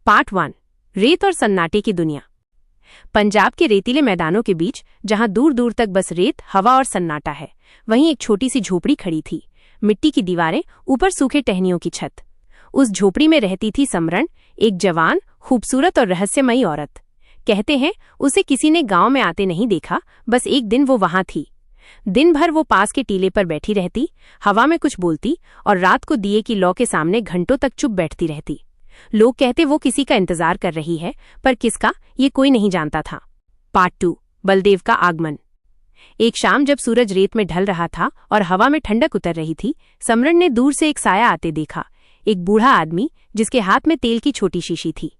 Part 1। रेत और सन्नाटे की दुनिया। पंजाब के रेतीले मैदानों के बीच, जहां दूर दूर तक बस रेत, हवा और सन्नाटा है, वहीं एक छोटी सी झोपड़ी खड़ी थी। मिट्टी की दीवारें, ऊपर सूखे टहनियों की छत। उस झोपड़ी में रहती थी समरण, एक जवान, खूबसूरत और रहस्यमयी औरत। कहते हैं उसे किसी ने गांव में आते नहीं देखा, बस एक दिन वो वहां थी। दिन भर वो पास के टीले पर बैठी रहती, हवा में कुछ बोलती और रात को दिए की लौ के सामने घंटों तक चुप बैठती रहती। लोग कहते वो किसी का इंतजार कर रही है, पर किसका ये कोई नहीं जानता था। पार्ट 2। बलदेव का आगमन। एक शाम जब सूरज रेत में ढल रहा था और हवा में ठंडक उतर रही थी, समरण ने दूर से एक साया आते देखा। एक बूढ़ा आदमी जिसके हाथ में तेल की छोटी शीशी थी।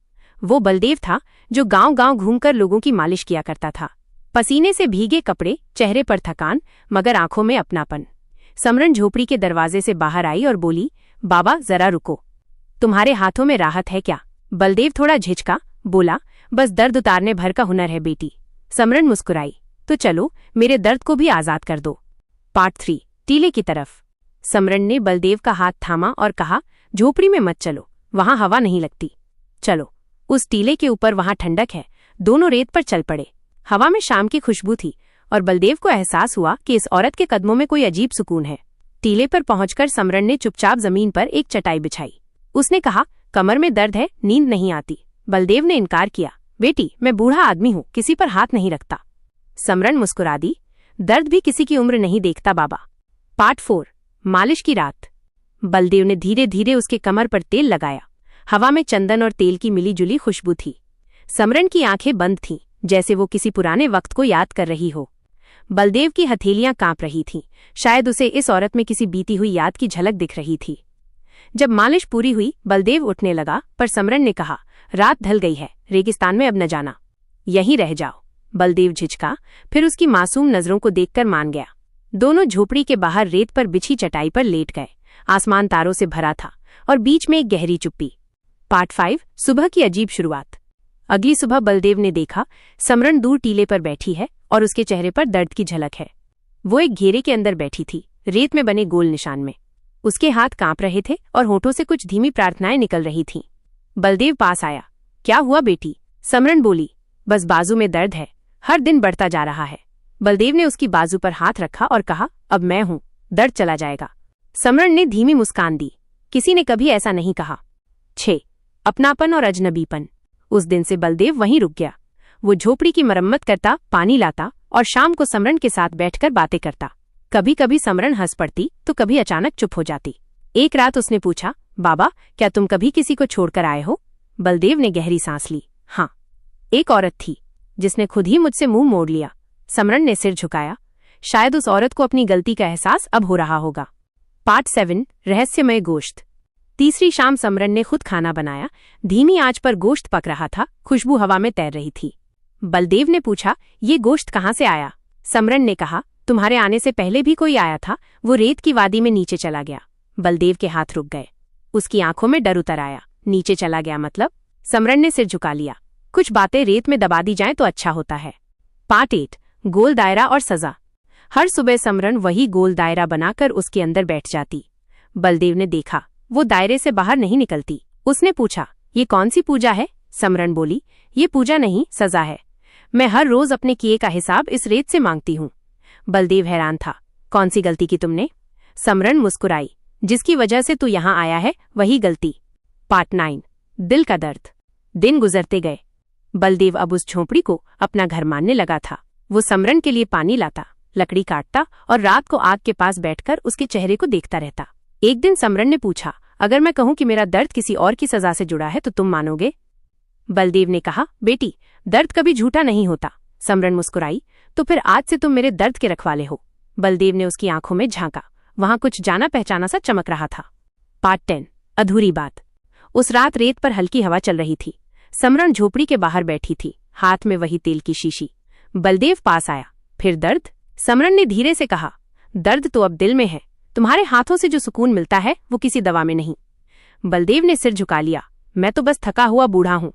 वो बलदेव था, जो गांव गांव घूमकर लोगों की मालिश किया करता था। पसीने से भीगे कपड़े, चेहरे पर थकान, मगर आंखों में अपनापन। समरण झोपड़ी के दरवाजे से बाहर आई और बोली, बाबा जरा रुको, तुम्हारे हाथों में राहत है क्या? बलदेव थोड़ा झिझका, बोला, बस दर्द उतारने भर का हुनर है बेटी। समरण मुस्कुराई, तो चलो मेरे दर्द को भी आजाद कर दो। पार्ट 3। टीले की तरफ। समरण ने बलदेव का हाथ थामा और कहा, झोपड़ी में मत चलो, वहां हवा नहीं लगती। चलो उस टीले के ऊपर, वहां ठंडक है। दोनों रेत पर चल पड़े। हवा में शाम की खुशबू थी और बलदेव को एहसास हुआ कि इस औरत के कदमों में कोई अजीब सुकून है। टीले पर पहुंचकर समरण ने चुपचाप जमीन पर एक चटाई बिछाई। उसने कहा, कमर में दर्द है, नींद नहीं आती। बलदेव ने इनकार किया, बेटी मैं बूढ़ा आदमी हूं, किसी पर हाथ नहीं रखता। समरण मुस्कुरा दी, दर्द भी किसी की उम्र नहीं देखता बाबा। पार्ट 4। मालिश की रात। बलदेव ने धीरे धीरे उसके कमर पर तेल लगाया। हवा में चंदन और तेल की मिली जुली खुशबू थी। समरण की आंखें बंद थीं, जैसे वो किसी पुराने वक्त को याद कर रही हो। बलदेव की हथेलियां कांप रही थीं, शायद उसे इस औरत में किसी बीती हुई याद की झलक दिख रही थी। जब मालिश पूरी हुई, बलदेव उठने लगा, पर समरण ने कहा, रात ढल गई है, रेगिस्तान में अब न जाना, यहीं रह जाओ। बलदेव झिझका, फिर उसकी मासूम नजरों को देखकर मान गया। दोनों झोपड़ी के बाहर रेत पर बिछी चटाई पर लेट गए। आसमान तारों से भरा था और बीच में एक गहरी चुप्पी। पार्ट 5। सुबह की अजीब शुरुआत। अगली सुबह बलदेव ने देखा, समरण दूर टीले पर बैठी है और उसके चेहरे पर दर्द की झलक है। वो एक घेरे के अंदर बैठी थी, रेत में बने गोल निशान में। उसके हाथ कांप रहे थे और होठों से कुछ धीमी प्रार्थनाएं निकल रही थीं। बलदेव पास आया, क्या हुआ बेटी? समरण बोली, बस बाजू में दर्द है, हर दिन बढ़ता जा रहा है। बलदेव ने उसकी बाजू पर हाथ रखा और कहा, अब मैं हूं, दर्द चला जाएगा। समरण ने धीमी मुस्कान दी, किसी ने कभी ऐसा नहीं कहा। 6। अपनापन और अजनबीपन। उस दिन से बलदेव वहीं रुक गया। वो झोपड़ी की मरम्मत करता, पानी लाता और शाम को समरण के साथ बैठकर बातें करता। कभी कभी समरण हंस पड़ती तो कभी अचानक चुप हो जाती। एक रात उसने पूछा, बाबा क्या तुम कभी किसी को छोड़कर आए हो? बलदेव ने गहरी सांस ली, हाँ, एक औरत थी जिसने खुद ही मुझसे मुंह मोड़ लिया। समरण ने सिर झुकाया, शायद उस औरत को अपनी गलती का एहसास अब हो रहा होगा। पार्ट 7। रहस्यमय गोश्त। तीसरी शाम समरण ने खुद खाना बनाया। धीमी आंच पर गोश्त पक रहा था, खुशबू हवा में तैर रही थी। बलदेव ने पूछा, ये गोश्त कहाँ से आया? समरण ने कहा, तुम्हारे आने से पहले भी कोई आया था, वो रेत की वादी में नीचे चला गया। बलदेव के हाथ रुक गए, उसकी आंखों में डर उतर आया। नीचे चला गया मतलब? समरण ने सिर झुका लिया, कुछ बातें रेत में दबा दी जाएं तो अच्छा होता है। पार्ट 8। गोल दायरा और सजा। हर सुबह समरण वही गोल दायरा बनाकर उसके अंदर बैठ जाती। बलदेव ने देखा, वो दायरे से बाहर नहीं निकलती। उसने पूछा, ये कौन सी पूजा है? समरण बोली, ये पूजा नहीं, सजा है। मैं हर रोज अपने किए का हिसाब इस रेत से मांगती हूँ। बलदेव हैरान था, कौन सी गलती की तुमने? समरण मुस्कुराई, जिसकी वजह से तू यहां आया है वही गलती। पार्ट 9। दिल का दर्द। दिन गुजरते गए। बलदेव अब उस झोपड़ी को अपना घर मानने लगा था। वो समरण के लिए पानी लाता, लकड़ी काटता और रात को आग के पास बैठकर उसके चेहरे को देखता रहता। एक दिन समरण ने पूछा, अगर मैं कहूं कि मेरा दर्द किसी और की सजा से जुड़ा है तो तुम मानोगे? बलदेव ने कहा, बेटी दर्द कभी झूठा नहीं होता। समरण मुस्कुराई, तो फिर आज से तुम मेरे दर्द के रखवाले हो। बलदेव ने उसकी आंखों में झांका, वहां कुछ जाना पहचाना सा चमक रहा था। पार्ट 10। अधूरी बात। उस रात रेत पर हल्की हवा चल रही थी। समरण झोपड़ी के बाहर बैठी थी, हाथ में वही तेल की शीशी। बलदेव पास आया, फिर दर्द? समरण ने धीरे से कहा, दर्द तो अब दिल में है, तुम्हारे हाथों से जो सुकून मिलता है वो किसी दवा में नहीं। बलदेव ने सिर झुका लिया, मैं तो बस थका हुआ बूढ़ा हूं।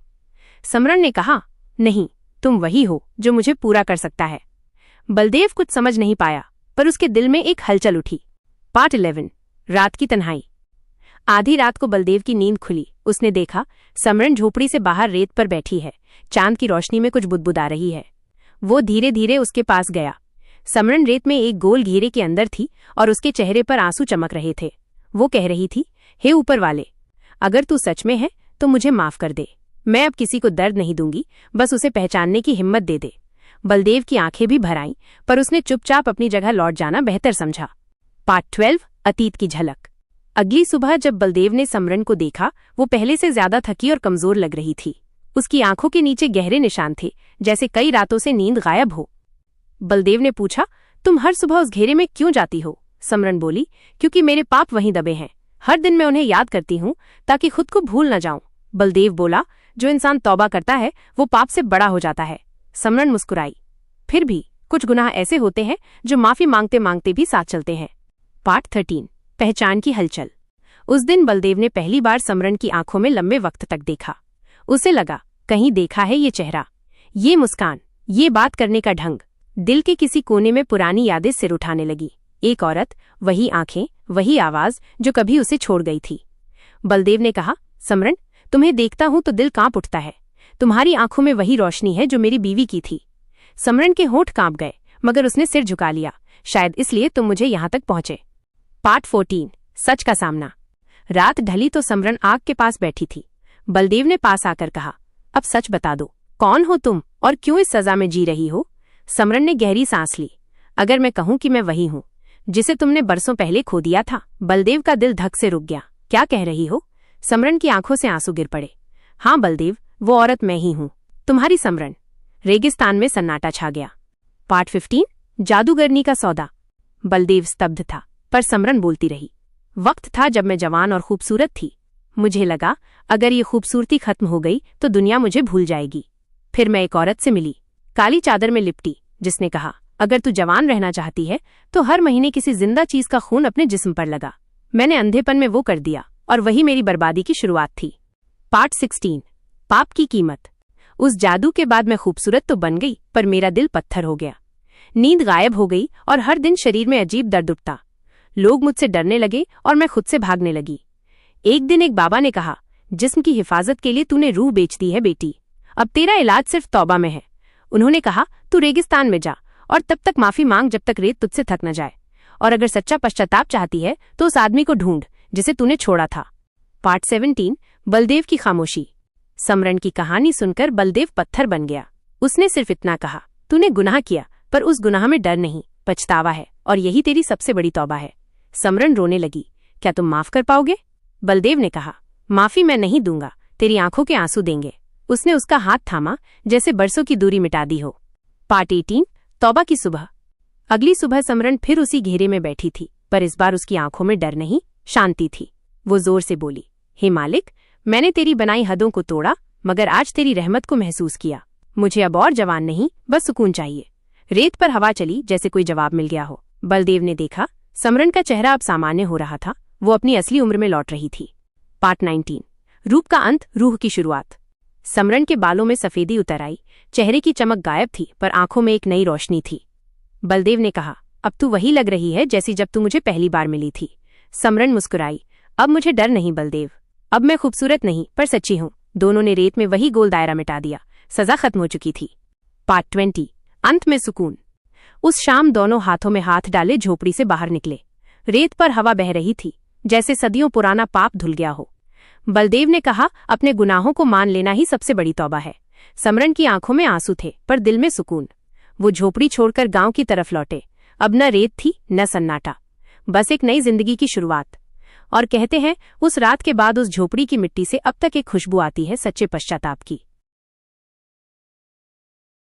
समरण ने कहा, नहीं, तुम वही हो जो मुझे पूरा कर सकता है। बलदेव कुछ समझ नहीं पाया, पर उसके दिल में एक हलचल उठी। पार्ट 11। रात की तन्हाई। आधी रात को बलदेव की नींद खुली। उसने देखा समरन झोपड़ी से बाहर रेत पर बैठी है, चांद की रोशनी में कुछ बुदबुदा रही है। वो धीरे धीरे उसके पास गया। समरन रेत में एक गोल घेरे के अंदर थी और उसके चेहरे पर आंसू चमक रहे थे। वो कह रही थी, हे ऊपर वाले, अगर तू सच में है तो मुझे माफ कर दे। मैं अब किसी को दर्द नहीं दूंगी, बस उसे पहचानने की हिम्मत दे दे। बलदेव की आंखें भी भर आईं, पर उसने चुपचाप अपनी जगह लौट जाना बेहतर समझा। पार्ट 12 अतीत की झलक। अगली सुबह जब बलदेव ने समरन को देखा, वो पहले से ज्यादा थकी और कमजोर लग रही थी। उसकी आंखों के नीचे गहरे निशान थे, जैसे कई रातों से नींद गायब हो। बलदेव ने पूछा, तुम हर सुबह उस घेरे में क्यों जाती हो? समरन बोली, क्योंकि मेरे पाप वहीं दबे हैं। हर दिन मैं उन्हें याद करती हूँ ताकि खुद को भूल न जाऊं। बलदेव बोला, जो इंसान तौबा करता है वो पाप से बड़ा हो जाता है। समरन मुस्कुराई, फिर भी कुछ गुनाह ऐसे होते हैं जो माफी मांगते मांगते भी साथ चलते हैं। पार्ट 13 पहचान की हलचल। उस दिन बलदेव ने पहली बार समरन की आंखों में लंबे वक्त तक देखा। उसे लगा, कहीं देखा है ये चेहरा, ये मुस्कान, ये बात करने का ढंग। दिल के किसी कोने में पुरानी यादें सिर उठाने लगी। एक औरत, वही आंखें, वही आवाज जो कभी उसे छोड़ गई थी। बलदेव ने कहा, समरन, तुम्हें देखता हूं तो दिल कांप उठता है। तुम्हारी आंखों में वही रोशनी है जो मेरी बीवी की थी। समरन के होंठ कांप गए, मगर उसने सिर झुका लिया। शायद इसलिए तुम मुझे यहां तक पहुंचे। पार्ट 14 सच का सामना। रात ढली तो समरन आग के पास बैठी थी। बलदेव ने पास आकर कहा, अब सच बता दो, कौन हो तुम और क्यों इस सजा में जी रही हो? समरन ने गहरी सांस ली। अगर मैं कहूं कि मैं वही हूं जिसे तुमने बरसों पहले खो दिया था। बलदेव का दिल धक से रुक गया। क्या कह रही हो? समरन की आंखों से आंसू गिर पड़े। हाँ बलदेव, वो औरत मैं ही हूं, तुम्हारी समरन। रेगिस्तान में सन्नाटा छा गया। पार्ट 15 जादूगरनी का सौदा। बलदेव स्तब्ध था, पर समरन बोलती रही। वक्त था जब मैं जवान और खूबसूरत थी। मुझे लगा अगर ये खूबसूरती खत्म हो गई तो दुनिया मुझे भूल जाएगी। फिर मैं एक औरत से मिली, काली चादर में लिपटी, जिसने कहा, अगर तू जवान रहना चाहती है तो हर महीने किसी जिंदा चीज का खून अपने जिस्म पर लगा। मैंने अंधेपन में वो कर दिया और वही मेरी बर्बादी की शुरुआत थी। पार्ट 16 पाप की कीमत। उस जादू के बाद मैं खूबसूरत तो बन गई, पर मेरा दिल पत्थर हो गया। नींद गायब हो गई और हर दिन शरीर में अजीब दर्द उठता। लोग मुझसे डरने लगे और मैं खुद से भागने लगी। एक दिन एक बाबा ने कहा, जिस्म की हिफाजत के लिए तूने रूह बेच दी है बेटी, अब तेरा इलाज सिर्फ तौबा में है। उन्होंने कहा, तू रेगिस्तान में जा और तब तक माफी मांग जब तक रेत तुझसे थक न जाए। और अगर सच्चा पश्चाताप चाहती है तो उस आदमी को ढूंढ जिसे तूने छोड़ा था। पार्ट 17 बलदेव की खामोशी। समरन की कहानी सुनकर बलदेव पत्थर बन गया। उसने सिर्फ इतना कहा, तूने गुनाह किया, पर उस गुनाह में डर नहीं, पछतावा है, और यही तेरी सबसे बड़ी तौबा है। समरन रोने लगी। क्या तुम माफ कर पाओगे? बलदेव ने कहा, माफी मैं नहीं दूंगा, तेरी आंखों के आंसू देंगे। उसने उसका हाथ थामा, जैसे बरसों की दूरी मिटा दी हो। पार्ट 18 तौबा की सुबह। अगली सुबह समरन फिर उसी घेरे में बैठी थी, पर इस बार उसकी आंखों में डर नहीं, शांति थी। वो जोर से बोली, हे मालिक, मैंने तेरी बनाई हदों को तोड़ा, मगर आज तेरी रहमत को महसूस किया। मुझे अब और जवान नहीं, बस सुकून चाहिए। रेत पर हवा चली, जैसे कोई जवाब मिल गया हो। बलदेव ने देखा, समरन का चेहरा अब सामान्य हो रहा था। वो अपनी असली उम्र में लौट रही थी। पार्ट 19 रूप का अंत, रूह की शुरुआत। समरन के बालों में सफेदी उतर आई, चेहरे की चमक गायब थी, पर आंखों में एक नई रोशनी थी। बलदेव ने कहा, अब तू वही लग रही है जैसी जब तू मुझे पहली बार मिली थी। समरन मुस्कुराई, अब मुझे डर नहीं बलदेव, अब मैं खूबसूरत नहीं पर सच्ची हूं। दोनों ने रेत में वही गोल दायरा मिटा दिया। सजा खत्म हो चुकी थी। पार्ट 20 अंत में सुकून। उस शाम दोनों हाथों में हाथ डाले झोपड़ी से बाहर निकले। रेत पर हवा बह रही थी, जैसे सदियों पुराना पाप धुल गया हो। बलदेव ने कहा, अपने गुनाहों को मान लेना ही सबसे बड़ी तौबा है। समरन की आंखों में आंसू थे, पर दिल में सुकून। वो झोपड़ी छोड़कर गांव की तरफ लौटे। अब न रेत थी न सन्नाटा, बस एक नई जिंदगी की शुरुआत। और कहते हैं, उस रात के बाद उस झोपड़ी की मिट्टी से अब तक एक खुशबू आती है सच्चे पश्चाताप की।